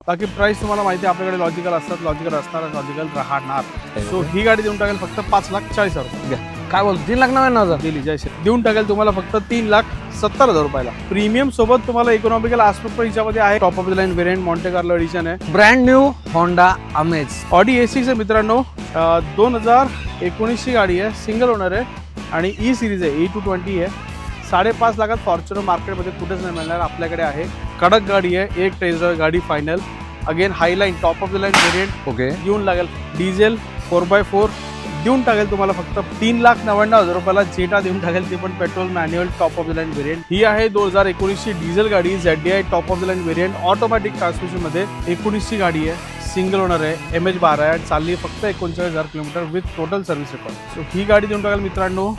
बाकी प्राइस तुम्हाला माहिती आहे आपल्याकडे लॉजिकल असतात, लॉजिकल असणार, लॉजिकल राहणार. सो ही गाडी देऊन टाकेल फक्त 5,40,000 रुपये. काय बोल 3,99,000 दिली जयश्री देऊन टाकेल तुम्हाला फक्त 3,70,000 रुपयाला. प्रीमियम सोबत तुम्हाला इकॉनॉमिकल आस्पेक्ट पण याच्यामध्ये आहे. Top of the line variant Monte Carlo edition आहे. ब्रँड न्यू होंडा अमेज ऑडी A6 आहे मित्रांनो. 2019 ची गाडी आहे, सिंगल ओनर आहे आणि ई सिरीज आहे, E220 आहे. 5.5 लाखात फॉर्च्युनर मार्केटमध्ये कुठेच नाही मिळणार, आपल्याकडे आहे. कडक गाडी आहे, एक टेस्ट ड्राइव्ह गाडी final. Again highline top of the line variant. Okay देऊन लागेल डिझेल 4x4 देऊन टाकेल तुम्हाला फक्त 3,99,000 रुपयाला. जेटा देऊन टाकेल ते पण petrol manual top of the line variant. ही आहे 2019 ची डिझेल गाडी ZDI top of the line variant automatic transmission मध्ये. 19 ची गाडी आहे, सिंगल ओनर आहे, MH12 आहे आणि चालली फक्त 39,000 kilometre with total service record. So ही गाडी देऊन टाकाल मित्रांनो.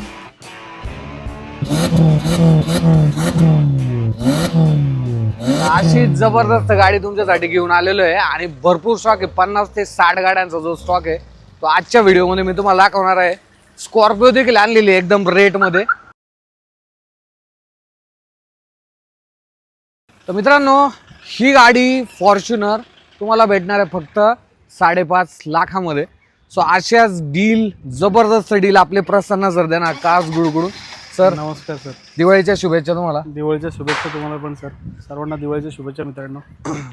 अशी जबरदस्त गाडी तुमच्यासाठी घेऊन आलेलो आहे आणि भरपूर स्टॉक आहे. 50 ते 60 गाड्यांचा जो स्टॉक आहे तो आजच्या व्हिडिओमध्ये मी तुम्हाला दाखवणार आहे. स्कॉर्पिओ देखील आणलेली आहे एकदम रेट मध्ये. तर मित्रांनो ही गाडी फॉर्च्युनर तुम्हाला भेटणार आहे फक्त 5.5 लाखामध्ये. सो अशाच डील, जबरदस्त डील आपले प्रसन्न सर देणार कार्स गुरुकडून. सर नमस्कार सर, दिवाळीच्या शुभेच्छा तुम्हाला. दिवाळीच्या शुभेच्छा तुम्हाला पण सर. सर्वांना दिवाळीच्या शुभेच्छा मित्रांनो.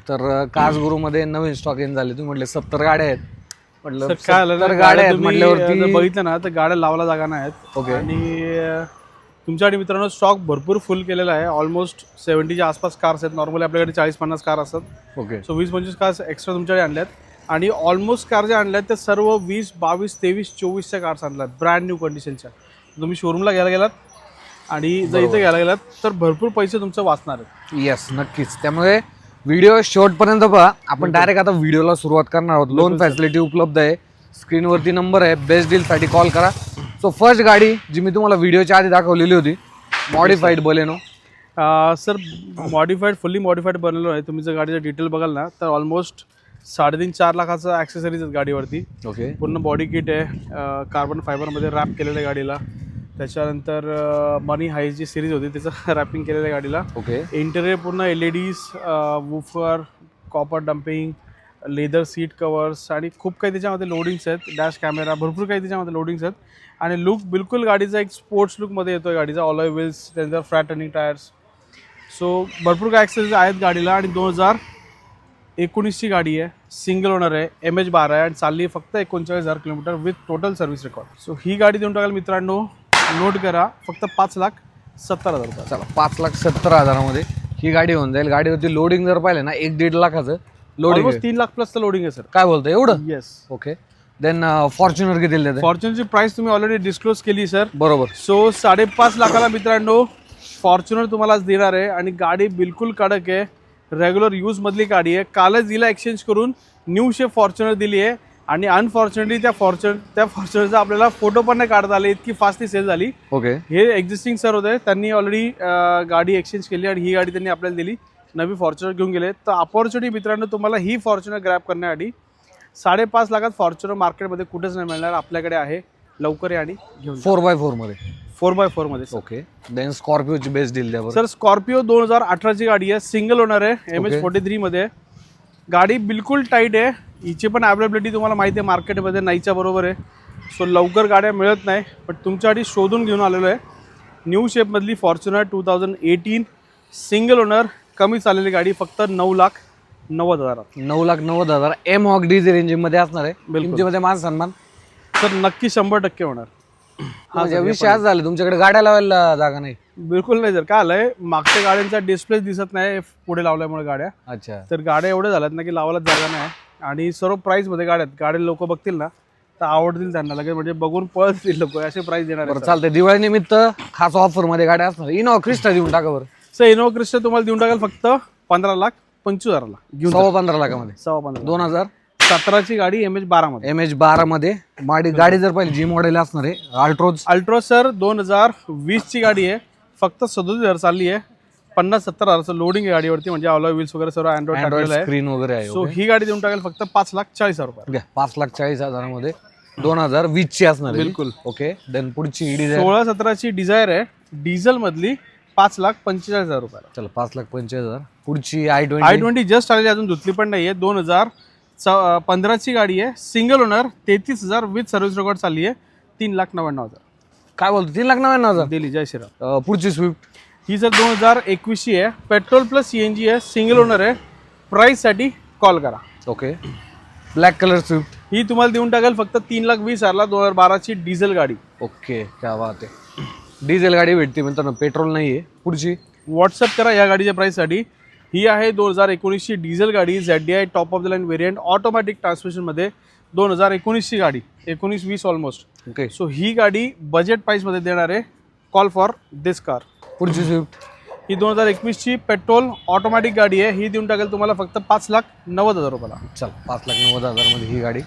तर कार्स गुरुमध्ये नवीन स्टॉक इन झाले. तुम्ही म्हटले 70 गाड्या आहेत. म्हटलं सर काय झालं ना, 70 गाड्या आहेत तुम्ही म्हटल्यावरती जर बघितलं ना तर गाड्या लावायला जागा नाही आहेत. ओके. आणि तुमच्याकडे मित्रांनो स्टॉक भरपूर फुल केलेला आहे. ऑलमोस्ट 70च्या आसपास कार्स आहेत. नॉर्मली आपल्याकडे 40-50 कार असतात. ओके. सो 20-25 कार्स एक्स्ट्रा तुमच्याकडे आणल्यात. आणि ऑलमोस्ट कार ज्या आणल्यात त्या सर्व 20, 22, 23, 24च्या कार्स आणल्यात ब्रँड न्यू कंडिशनच्या. तुम्ही शोरूमला घ्यायला गेलात आणि जर इथे घ्यायला गेलात तर भरपूर पैसे तुमचं वाचणार आहेत. येस नक्कीच. त्यामुळे व्हिडिओ शेवटपर्यंत पहा. आपण डायरेक्ट आता व्हिडिओला सुरुवात करणार आहोत. लोन फॅसिलिटी उपलब्ध आहे, स्क्रीनवरती नंबर आहे, बेस्ट डीलसाठी कॉल करा. सो फर्स्ट गाडी जी मी तुम्हाला व्हिडिओच्या आधी दाखवलेली होती modified Baleno. Sir modified, fully modified बनवलं आहे. तुम्ही जर गाडीचं डिटेल बघाल ना तर ऑलमोस्ट 3.5-4 लाखाचं ॲक्सेसरीज आहेत गाडीवरती. ओके. पूर्ण बॉडी किट आहे, कार्बन फायबरमध्ये रॅप केलेलं आहे गाडीला. त्याच्यानंतर मनी हायची सिरीज होती त्याचं रॅपिंग केलेलं आहे गाडीला. ओके. इंटेरियर पूर्ण LEDs, woofer, copper damping, leather seat covers आणि खूप काही त्याच्यामध्ये लोडिंग्स आहेत. डॅश कॅमेरा, भरपूर काही त्याच्यामध्ये लोडिंग्स आहेत. आणि लुक बिलकुल गाडीचा एक स्पोर्ट्स लुकमध्ये येतो आहे गाडीचा. ऑलॉय व्हील्स, त्यानंतर फ्लॅट रनिंग टायर्स. सो भरपूर काही ॲक्सेसरीज आहेत गाडीला. आणि 2019 ची गाडी आहे, सिंगल ओनर आहे, MH12 आहे आणि चालली फक्त 39,000 kilometre with total service record. So ही गाडी देऊन टाकाल मित्रांनो. नोट करा फक्त 5,70,000 रुपये. चला 5,70,000 मध्ये ही गाडी होऊन जाईल. गाडीवरती लोडिंग जर पाहिलं ना 1-1.5 लाखाचं लोडिंग. ऑलमोस्ट 3 लाख प्लसचं लोडिंग आहे सर. काय बोलतोय एवढं? येस. ओके. देन फॉर्च्युनर किती देते? फॉर्च्युनरची प्राइस तुम्ही ऑलरेडी डिस्क्लोज केली सर. बरोबर. सो 5.5 लाखाला मित्रांनो फॉर्च्युनर तुम्हाला देणार आहे. आणि गाडी बिलकुल कडक आहे, रेग्युलर यूजमधली गाडी आहे. कालच दिला एक्सचेंज करून न्यू शेप फॉर्च्युनर दिली आहे. आणि अनफॉर्च्युनेटली त्या फॉर्च्युनरचा आपल्याला फोटो पण नाही काढता आले, इतकी फास्ट ती सेल झाली. ओके. हे एक्झिस्टिंग सर होते, त्यांनी ऑलरेडी गाडी एक्सचेंज केली आणि ही गाडी त्यांनी आपल्याला दिली, नवी फॉर्च्युनर घेऊन गेले. तर अपॉर्च्युनिटी मित्रांनो तुम्हाला ही फॉर्च्युनर ग्रॅब करण्यासाठी 5.5 लाखात फॉर्च्युनर मार्केटमध्ये कुठेच नाही मिळणार, आपल्याकडे आहे. लवकर या आणि घेऊन 4x4 मध्ये. 4x4 मध्ये. ओके. देन स्कॉर्पिओची बेस्ट डील द्या बरं. सर स्कॉर्पिओ 2018 ची गाडी आहे, सिंगल ओनर आहे, MH43 मध्ये. गाडी बिलकुल टाईट आहे. हिची पण अवेलेबिलिटी तुम्हाला माहिती आहे मार्केटमध्ये नाहीच्या बरोबर आहे. सो लवकर गाड्या मिळत नाही, पण तुमच्यासाठी शोधून घेऊन आलेलो आहे. न्यू शेपमधली फॉर्च्युनर 2018 सिंगल ओनर, कमी चाललेली गाडी, फक्त 9,90,000. 9,90,000 एम हॉक डिझेल इंजिन मध्ये असणार आहे. किमतीमध्ये मान सन्मान सर नक्की 100% होणार. म्हणजे विषय आज झाले तुमच्याकडे गाड्या लावायला जागा नाही? बिलकुल नाही सर. काय आलंय, मागच्या गाड्यांचा डिस्प्ले दिसत नाही पुढे लावल्यामुळे गाड्या. अच्छा. तर गाड्या एवढ्या झाल्यात ना की लावायलाच जागा नाही. आणि सर्व प्राइस मध्ये गाड्या आहेत. गाड्या लोक बघतील ना तर आवडतील त्यांना लगेच, म्हणजे बघून पळतील लोक, असे प्राइस देणार आहेत. चालतंय. दिवाळी निमित्त खास ऑफर मध्ये गाड्या असणार. इनोवा क्रिस्टा देऊन टाका बरं. सर इनोवा क्रिस्टा तुम्हाला देऊन टाकाल फक्त 15,25,000 घेऊन. 15.5 लाखामध्ये. 15,000. 2017 ची गाडी MH12 मध्ये. MH12 मध्ये गाडी जर पाहिजे जी मॉडेल असणार आहे अल्ट्रोज सर 2020 ची गाडी आहे, फक्त 37,000 चालली आहे. 50-70,000 लोडिंग आहे गाडीवरती, म्हणजे ऑलॉय व्हील्स वगैरे सर्व अँड्रॉइड स्क्रीन वगैरे आहे. सो ही गाडी देऊन टाकेल फक्त 5,40,000 रुपये. 5,40,000 मध्ये 2020 ची असणार आहे. बिलकुल. ओके. देन पुढची डिझायर 16-17 ची डिझायर आहे, डिझेल मधली, 5,45,000 रुपयाला. चला 5,45,000. पुढची i20. i20 जस्ट आलेली, अजून धुतली पण नाहीये. 2015ची गाडी आहे, single owner, 33,000 with service record चालली आहे. 3,99,000 काय बोलतो 3,99,000 दिली. जय श्रीराम. पुढची स्विफ्ट. ही जर 2021ची आहे, पेट्रोल प्लस CNG आहे, सिंगल ओनर आहे. प्राइससाठी कॉल करा. ओके. Black colour Swift. ही तुम्हाला देऊन टाकेल फक्त 3,20,000ला. 2012ची डिझेल गाडी. ओके, क्या बात आहे. डिझेल गाडी भेटते मित्रांनो, पेट्रोल नाहीये. पुढची व्हॉट्सअप करा या गाडीच्या प्राइससाठी. ही आहे 2019ची डिझेल गाडी, ZDI top of the line variant, automatic ट्रान्समिशनमध्ये. 2019ची गाडी, 19-20 ऑलमोस्ट. ओके. सो ही गाडी बजेट प्राइसमध्ये देणार आहे. Call for this car. पुढची स्विफ्ट. ही 2021ची पेट्रोल ऑटोमॅटिक गाडी आहे. ही देऊन टाकेल तुम्हाला फक्त 5,90,000 रुपयाला. चल 5,90,000 मध्ये ही गाडी.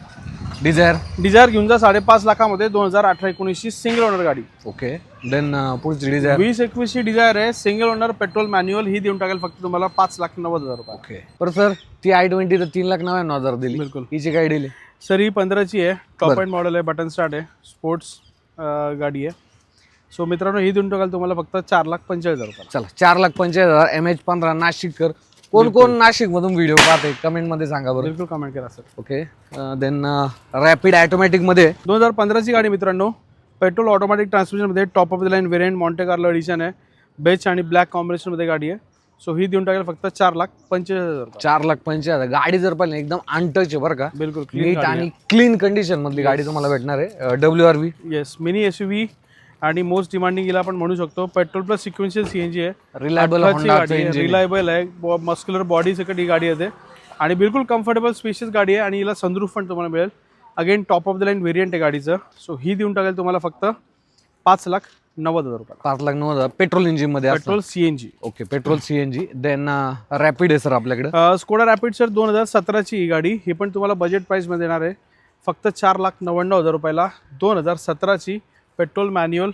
डिझायर घेऊन जा 5.5 लाखामध्ये. 2018-19ची सिंगल ओनर गाडी. ओके. देन पुढची डिझायर. 2021ची डिझायर आहे, सिंगल ओनर, पेट्रोल मॅन्युअल. ही देऊन टाकेल फक्त तुम्हाला 5,90,000 रुपये. ओके. पर सर ती i20 तर 3,99,000 दिली. बिलकुल. हिची काय डील आहे? सर ही 15ची आहे, टॉप एंड मॉडेल आहे, बटन स्टार्ट आहे, स्पोर्ट्स गाडी आहे. सो मित्रांनो ही देऊन टाकाल तुम्हाला फक्त 4,45,000 रुपये. चला 4,45,000. MH15 नाशिककर. कोण नाशिक मधून व्हिडिओ पाहते कमेंट मध्ये सांगा बरं. बिलकुल कमेंट करा sir. Okay. Then Rapid automatic मध्ये 2015ची गाडी मित्रांनो, पेट्रोल ऑटोमॅटिक ट्रान्समिशनमध्ये, top of the line variant, Monte Carlo edition आहे, बेच आणि ब्लॅक कॉम्बिनेशनमध्ये गाडी आहे. सो ही देऊन टाकेल फक्त 4,45,000 रुपये. 4,45,000. गाडी जर पाहिली एकदम अनटच आहे बरं का. बिलकुल नीट आणि क्लीन कंडिशन मधली गाडी तुम्हाला भेटणार आहे. WRV. येस, मिनी SUV आणि मोस्ट डिमांडिंग हिला आपण म्हणू शकतो. पेट्रोल प्लस सिक्वेन्शियल CNG आहे, रिलायबल रिलायबल आहे, मस्क्युलर बॉडी सकट ही गाडी येते आणि बिलकुल कम्फर्टेबल स्पेशियस गाडी आहे. आणि हिला सनरूफ पण तुम्हाला मिळेल. Again top of the line variant आहे गाडीचं. सो ही देऊन टाकेल तुम्हाला फक्त 5,90,000 रुपये. 5,90,000. पेट्रोल इंजिन मध्ये. Petrol CNG. Okay. Petrol CNG. Then rapid आहे सर आपल्याकडे. स्कोडा रॅपिड सर 2017ची ही गाडी. ही पण तुम्हाला बजेट प्राइसमध्ये देणार आहे फक्त 4,99,000 रुपयाला. 2017ची पेट्रोल मॅन्युअल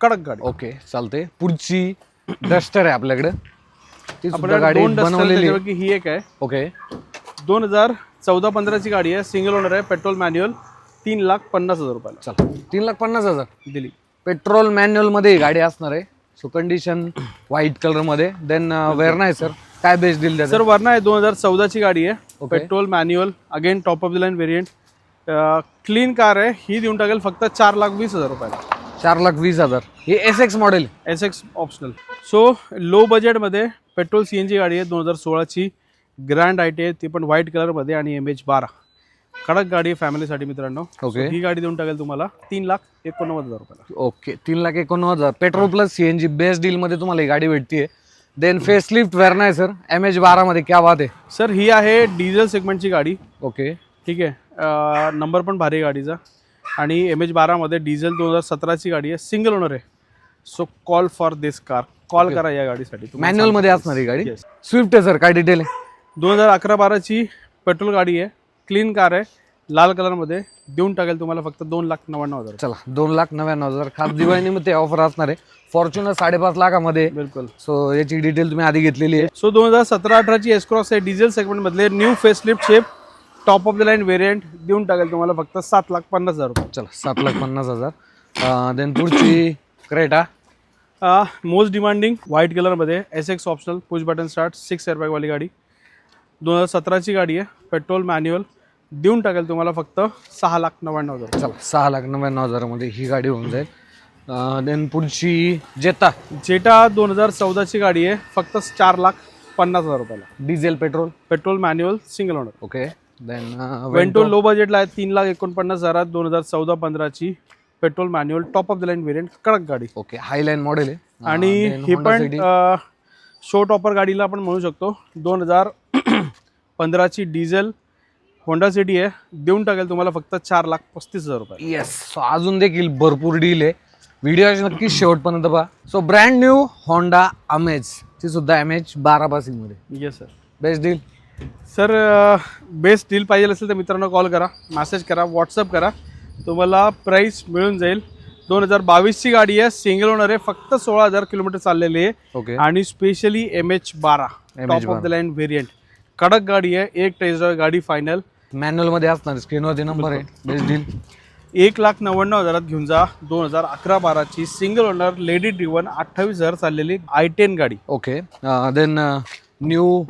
कडक गाडी. ओके चालते. पुढची डस्टर आहे आपल्याकडे. ती सुद्धा गाडी दोन बनवलेली डस्टर, ही एक आहे. ओके. 2014-15ची गाडी आहे, सिंगल ओनर आहे, पेट्रोल मॅन्युअल. 3,50,000 रुपयाला. चला 3,50,000 दिली. पेट्रोल मॅन्युअल मध्ये गाडी असणार आहे. सो कंडिशन व्हाईट कलर मध्ये. देन वेअर नाही सर काय बेस्ट डील द्या सर? वरना आहे 2014ची गाडी आहे, Okay. Petrol manual, again top of the line variant, clean car आहे. ही देऊन टाकेल फक्त 4,20,000 रुपयाला. 4,20,000. ही SX model. SX optional. So low बजेटमध्ये पेट्रोल CNG गाडी आहे. 2016ची ग्रँड IT आहे, ती पण व्हाईट कलरमध्ये आणि MH12 कडक गाडी आहे फॅमिलीसाठी मित्रांनो. Okay. So ही गाडी देऊन टाकेल तुम्हाला 3,89,000 रुपयाला. Okay. 3,89,000. Petrol plus CNG best deal मध्ये तुम्हाला ही गाडी भेटते. देन फेसलिफ्ट वेअर नाही सर MH12 मध्ये. क्या बात आहे सर. ही आहे डिझेल सेगमेंटची गाडी. ओके. ठीक आहे. नंबर पण भारी आहे गाडीचा आणि MH12 मध्ये डिझेल. 2017ची गाडी आहे, सिंगल ओनर आहे. So call for this car. Call करा या गाडीसाठी. मॅन्युअल मध्ये असणार ही गाडी. Yes. स्विफ्ट आहे सर काय डिटेल आहे? 2011-12ची पेट्रोल गाडी आहे, क्लीन कार आहे, लाल कलरमध्ये. देऊन टाकेल तुम्हाला फक्त 2,99,000. चला 2,99,000. खास दिवाळी निमित्त ऑफर असणार आहे. फॉर्च्युनर 5.5 लाखामध्ये. बिलकुल. सो याची डिटेल तुम्ही आधी घेतलेली आहे. सो 2017-18ची S-Cross आहे, डिझेल सेगमेंटमधले, new facelift shape, top of the line variant. देऊन टाकेल तुम्हाला फक्त 7,50,000 रुपये. चला 7,50,000. देन पुढची क्रेटा. मोस्ट डिमांडिंग व्हाईट कलरमध्ये, SX optional, push button start, 6 एअरबॅगवाली गाडी. 2017ची गाडी आहे, पेट्रोल मॅन्युअल. देऊन टाकेल तुम्हाला फक्त 6,99,000. चला 6,99,000 मध्ये ही गाडी होऊन जाईल. देन पुढची जेता. 2014ची गाडी आहे, फक्त 4,50,000 रुपयाला. Diesel petrol manual, single owner. Okay. Then Vento low बजेटला आहे, 3,49,000. 2014-15ची petrol manual, top of the line variant, कडक गाडी. ओके. हायलाईन मॉडेल आहे. आणि ही पण शो टॉपर गाडीला आपण म्हणू शकतो. 2015ची डिझेल होंडा सिटी आहे. देऊन टाकेल तुम्हाला फक्त 4,35,000 रुपये. येस. सो अजून देखील भरपूर डील आहे. व्हिडिओ नक्की शेवटपर्यंत पहा. सो ब्रँड न्यू होंडा अमेज, ती सुद्धा MH12 पासिंग मध्ये. Yes sir. Best deal sir. Best deal पाहिजे असेल तर मित्रांनो कॉल करा, मेसेज करा, व्हॉट्सअप करा, तुम्हाला प्राईस मिळून जाईल. 2022ची गाडी आहे, सिंगल ओनर आहे, फक्त 16,000 किलोमीटर चाललेली आहे. ओके. आणि specially MH12 top of the line variant, कडक गाडी आहे. एक टेस्ट ड्राइव्ह गाडी फायनल. मॅन्युअल मध्ये असणार. स्क्रीनवरती नंबर आहे. Best deal. 1,99,000 घेऊन जा. 2011-12ची सिंगल ओनर लेडी ड्रिव्हन 28,000 चाललेली i10 गाडी. Okay then new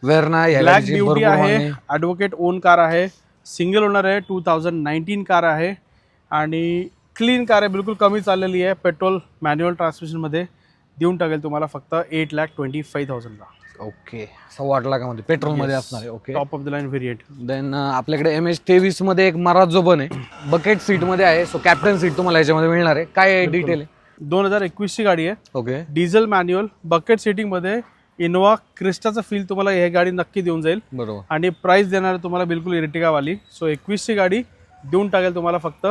Verna black beauty आहे, ॲडव्होकेट ओन कार आहे, सिंगल ओनर आहे, 2019 कार आहे आणि क्लीन कार आहे, बिलकुल कमी चाललेली आहे. पेट्रोल मॅन्युअल ट्रान्समिशनमध्ये देऊन टाकेल तुम्हाला फक्त 8,25,000ला. ओके 8.25 लाखामध्ये पेट्रोलमध्ये असणार आहे. Okay top of the line variant. Then आपल्याकडे MH23 मध्ये एक मराजो पण आहे, बकेट सीट मध्ये आहे. सो कॅप्टन सीट तुम्हाला याच्यामध्ये मिळणार आहे. काय डिटेल आहे? 2021ची गाडी आहे, ओके डिझेल मॅन्युअल बकेट सिटिंगमध्ये. इनोवा क्रिस्टाचा फील तुम्हाला ही गाडी नक्की देऊन जाईल बरोबर. आणि प्राइस देणार आहे तुम्हाला बिलकुल इर्टिगावाली. सो 21ची गाडी देऊन टाकेल तुम्हाला फक्त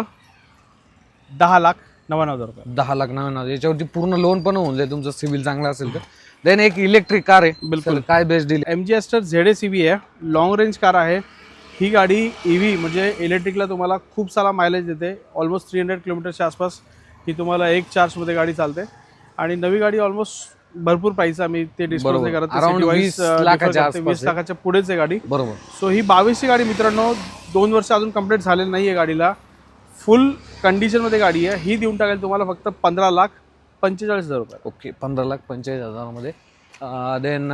10,99,000 रुपये. 10,99,000 याच्यावरती पूर्ण लोन पण होऊन जाईल तुमचं सिव्हिल चांगला असेल तर. देन एक इलेक्ट्रिक कार आहे, बिलकुल. काय best deal? MG Aster ZS EV आहे, लॉंग रेंज कार आहे ही गाडी. EV म्हणजे इलेक्ट्रिकला तुम्हाला खूप सारा मायलेज देते, ऑलमोस्ट 300 किलोमीटरच्या आसपास ही तुम्हाला एक चार्जमध्ये गाडी चालते. आणि नवी गाडी ऑलमोस्ट भरपूर प्राइस आम्ही ते डिस्काउंट नाही करत, Around 20 लाखाच्या आसपास 20 लाखाच्या पुढेच आहे गाडी. बरोबर. सो ही 22ची गाडी मित्रांनो, 2 वर्ष अजून कंप्लीट झालेली नाही आहे गाडीला, फुल कंडिशनमध्ये गाडी आहे. ही देऊन टाकेल तुम्हाला फक्त 15,45,000 रुपये. ओके 15,45,000 मध्ये. देन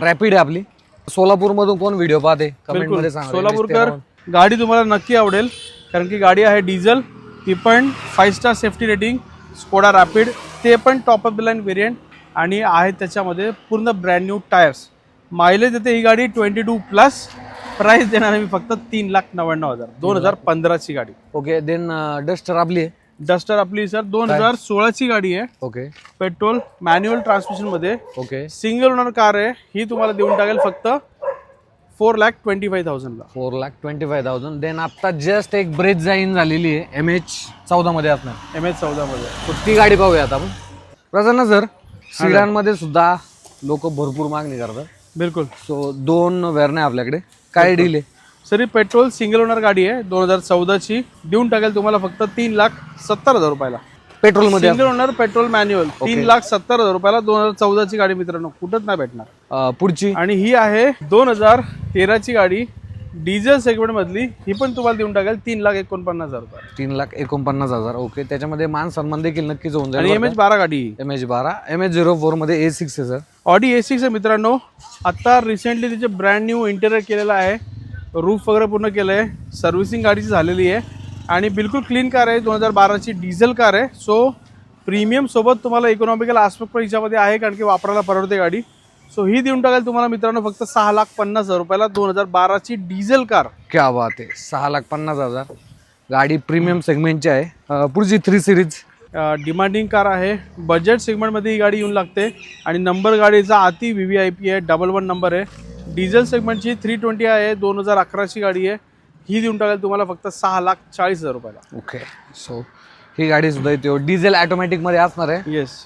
रॅपिड आहे आपली. सोलापूरमधून कोण व्हिडिओ पाहते कमेंट मध्ये सांगा. सोलापूरकर गाडी तुम्हाला नक्की आवडेल, कारण की गाडी आहे डिझेल, ती पण 5 star safety rating, Skoda rapid, ते पण top of the line variant आणि आहे त्याच्यामध्ये पूर्ण ब्रँड न्यू टायर्स. मायलेज देते ही गाडी 22+. प्राइस देणार मी फक्त 3,99,000. 2015ची गाडी. ओके देन डस्टर आपली आहे. डस्टर आपली सर 2016ची गाडी आहे, ओके पेट्रोल मॅन्युअल ट्रान्समिशन मध्ये, ओके सिंगल ओनर कार आहे. ही तुम्हाला देऊन टाकेल फक्त 4,25,000ला. 4,25,000. देन आता जस्ट एक ब्रेक जाईन झालेली आहे, MH14 मध्ये असणार. MH14 मध्ये. So, ती गाडी पाहूया आता आपण. प्रसन्न सर, सिडान मध्ये सुद्धा लोक भरपूर मागणी करतात. बिलकुल. सो 2 वेरना आहे आपल्याकडे, काय डील आहे? सर ही पेट्रोल सिंगल ओनर गाडी आहे, 2014ची, देऊन टाकेल तुम्हाला फक्त 3,70,000 रुपयाला. पेट्रोल मध्ये सिंगल ओनर पेट्रोल मॅन्युअल 3,70,000 रुपयाला. 2014ची गाडी मित्रांनो, कुठंच नाही भेटणार. पुढची आणि ही आहे 2013ची गाडी, डिझेल सेगमेंट मधली. ही पण तुम्हाला देऊन टाकेल 3,49,000 रुपये. 3,49,000. ओके त्याच्यामध्ये मान सन्मान देखील नक्कीच होऊन आणि जाईल. MH12 गाडी, MH12 MH04 मध्ये A6 आहे सर. ऑडी A6 आहे मित्रांनो. आता रिसेंटली तिचे ब्रँड न्यू इंटेरियर केलेलं आहे, रूफ वगैरे पूर्ण केलं आहे, सर्व्हिसिंग गाडीची झालेली आहे आणि बिलकुल क्लीन कार आहे. 2012ची डिझेल कार आहे. सो प्रीमियम सोबत तुम्हाला इकॉनॉमिकल आस्पेक्ट पण हिच्यामध्ये आहे, कारण की वापरायला परवडते गाडी. सो ही देऊन टाकाल तुम्हाला मित्रांनो फक्त 6,50,000 रुपयाला. 2012ची डिझेल कार. क्या बात आहे. 6,50,000 गाडी प्रीमियम सेगमेंटची आहे. पुढची 3 सिरीज डिमांडिंग कार आहे, बजेट सेगमेंटमध्ये ही गाडी येऊन लागते आणि नंबर गाडीचा अति VVIP आहे, 11 नंबर आहे. डिझेल सेगमेंटची 320 आहे, 2011ची गाडी आहे. ही देऊन टाकाल तुम्हाला फक्त 6,40,000 रुपयाला. ओके सो ही गाडी सुद्धा येते डिझेल ऑटोमॅटिक मध्ये असणार आहे. येस.